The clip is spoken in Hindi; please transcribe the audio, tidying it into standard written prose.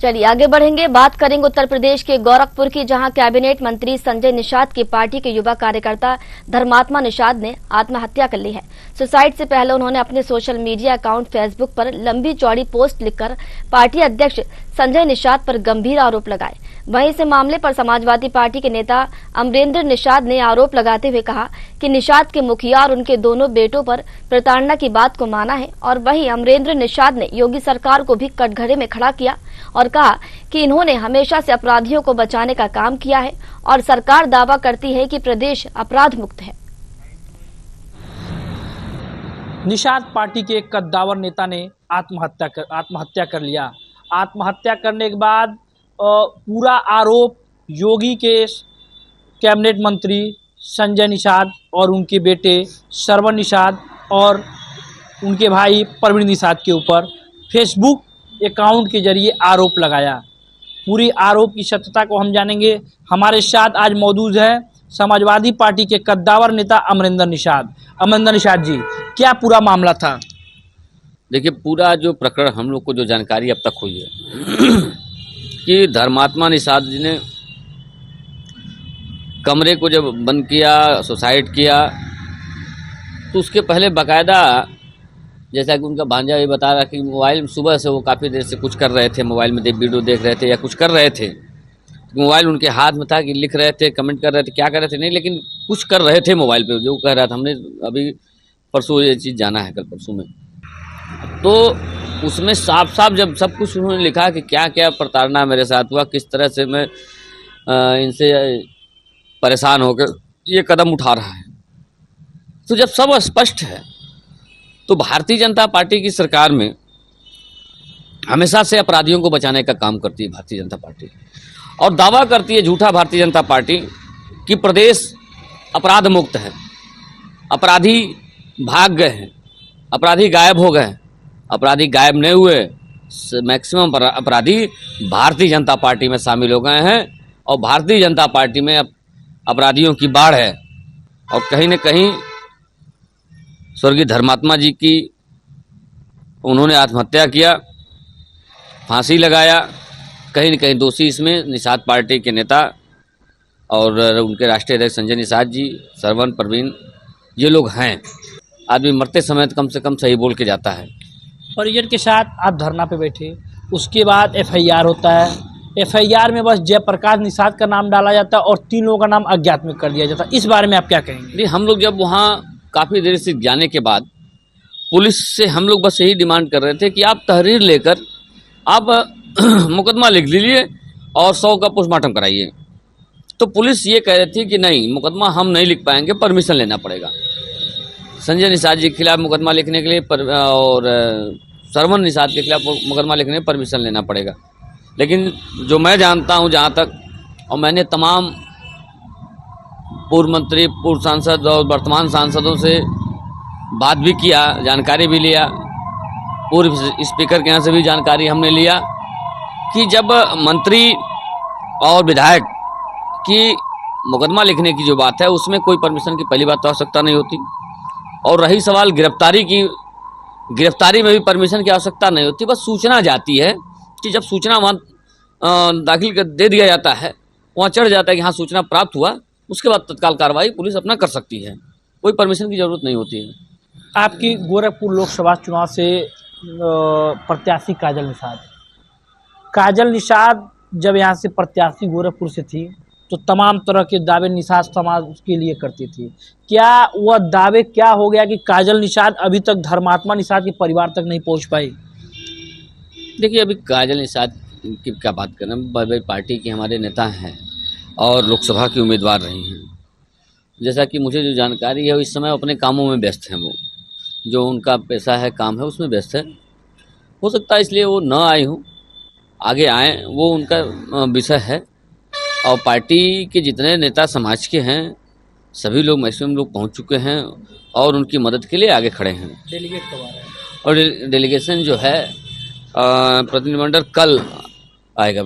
चलिए आगे बढ़ेंगे, बात करेंगे उत्तर प्रदेश के गोरखपुर की, जहां कैबिनेट मंत्री संजय निषाद की पार्टी के युवा कार्यकर्ता धर्मात्मा निषाद ने आत्महत्या कर ली है। सुसाइड से पहले उन्होंने अपने सोशल मीडिया अकाउंट फेसबुक पर लंबी चौड़ी पोस्ट लिखकर पार्टी अध्यक्ष संजय निषाद पर गंभीर आरोप लगाए। वहीं इस मामले पर समाजवादी पार्टी के नेता अमरेंद्र निषाद ने आरोप लगाते हुए कहा कि निषाद के मुखिया और उनके दोनों बेटों पर प्रताड़ना की बात को माना है। और वहीं अमरेंद्र निषाद ने योगी सरकार को भी कटघरे में खड़ा किया और कहा कि इन्होंने हमेशा से अपराधियों को बचाने का काम किया है और सरकार दावा करती है कि प्रदेश अपराध मुक्त है। निषाद पार्टी के एक कद्दावर नेता ने आत्महत्या कर लिया। आत्महत्या करने के बाद पूरा आरोप योगी के कैबिनेट मंत्री संजय निषाद और उनके बेटे श्रवण निषाद और उनके भाई प्रवीण निषाद के ऊपर फेसबुक अकाउंट के जरिए आरोप लगाया। पूरी आरोप की सत्यता को हम जानेंगे। हमारे साथ आज मौजूद है समाजवादी पार्टी के कद्दावर नेता अमरेंद्र निषाद। अमरेंद्र निषाद जी, क्या पूरा मामला था? देखिए, पूरा जो प्रकरण हम लोग को जो जानकारी अब तक हुई है कि धर्मात्मा निषाद जी ने कमरे को जब बंद किया, सुसाइड किया, तो उसके पहले बाकायदा, जैसा कि उनका भांजा ये बता रहा कि मोबाइल सुबह से वो काफ़ी देर से कुछ कर रहे थे, मोबाइल में वीडियो देख रहे थे या कुछ कर रहे थे। मोबाइल उनके हाथ में था कि लिख रहे थे, कमेंट कर रहे थे, क्या कर रहे थे नहीं, लेकिन कुछ कर रहे थे मोबाइल पे, जो कह रहा था। हमने अभी परसों ये चीज़ जाना है, कल परसों में, तो उसमें साफ साफ जब सब कुछ उन्होंने लिखा कि क्या क्या प्रताड़ना मेरे साथ हुआ, किस तरह से मैं इनसे परेशान होकर ये कदम उठा रहा है, तो जब सब स्पष्ट है तो भारतीय जनता पार्टी की सरकार में हमेशा से अपराधियों को बचाने का काम करती है भारतीय जनता पार्टी, और दावा करती है झूठा भारतीय जनता पार्टी कि प्रदेश अपराध मुक्त है, अपराधी भाग गए हैं, अपराधी गायब हो गए। अपराधी गायब नहीं हुए, मैक्सिमम अपराधी भारतीय जनता पार्टी में शामिल हो गए हैं और भारतीय जनता पार्टी में अपराधियों की बाढ़ है। और कहीं न कहीं स्वर्गीय धर्मात्मा जी की उन्होंने आत्महत्या किया, फांसी लगाया। कहीं न कहीं दोषी इसमें निषाद पार्टी के नेता और उनके राष्ट्रीय अध्यक्ष संजय निषाद जी, श्रवण, प्रवीण, ये लोग हैं। आदमी मरते समय तो कम से कम सही बोल के जाता है। परिजन के साथ आप धरना पे बैठे, उसके बाद एफआईआर होता है। एफआईआर में बस जयप्रकाश निषाद का नाम डाला जाता है और 3 लोगों का नाम अज्ञात में कर दिया जाता है। इस बारे में आप क्या कहेंगे? नहीं, हम लोग जब वहाँ काफ़ी देर से जाने के बाद पुलिस से हम लोग बस यही डिमांड कर रहे थे कि आप तहरीर लेकर आप मुकदमा लिख लीजिए और 100 का पोस्टमार्टम कराइए। तो पुलिस ये कह रही थी कि नहीं, मुकदमा हम नहीं लिख पाएंगे, परमिशन लेना पड़ेगा। संजय निषाद जी के खिलाफ मुकदमा लिखने के लिए और श्रवण निषाद के खिलाफ मुकदमा लिखने में परमिशन लेना पड़ेगा। लेकिन जो मैं जानता हूँ जहाँ तक, और मैंने तमाम पूर्व मंत्री, पूर्व सांसद और वर्तमान सांसदों से बात भी किया, जानकारी भी लिया, पूर्व स्पीकर के यहाँ से भी जानकारी हमने लिया कि जब मंत्री और विधायक की मुकदमा लिखने की जो बात है उसमें कोई परमिशन की पहली बात तो आवश्यकता नहीं होती, और रही सवाल गिरफ्तारी की, गिरफ्तारी में भी परमिशन की आवश्यकता नहीं होती। बस सूचना जाती है कि जब सूचना वहाँ दाखिल कर दे दिया जाता है, वहाँ चढ़ जाता है कि हाँ सूचना प्राप्त हुआ, उसके बाद तत्काल कार्रवाई पुलिस अपना कर सकती है, कोई परमिशन की ज़रूरत नहीं होती है। आपकी गोरखपुर लोकसभा चुनाव से प्रत्याशी काजल निषाद जब यहाँ से प्रत्याशी गोरखपुर से थी तो तमाम तरह के दावे निषाद समाज के लिए करती थी। क्या वह दावे क्या हो गया कि काजल निषाद अभी तक धर्मात्मा निषाद के परिवार तक नहीं पहुँच पाई? देखिए, अभी काजल निषाद की क्या बात करें, बड़ी पार्टी के हमारे नेता हैं और लोकसभा की उम्मीदवार रही हैं। जैसा कि मुझे जो जानकारी है, इस समय अपने कामों में व्यस्त हैं। वो जो उनका पैसा है, काम है, उसमें व्यस्त है। हो सकता है इसलिए वो न आई हूँ, आगे आएँ, वो उनका विषय है। और पार्टी के जितने नेता समाज के हैं सभी लोग, मैक्सिमम लोग पहुँच चुके हैं और उनकी मदद के लिए आगे खड़े हैं। डेलीगेट कब आ रहा है? और डेलीगेशन जो है प्रतिनिधिमंडल कल आएगा।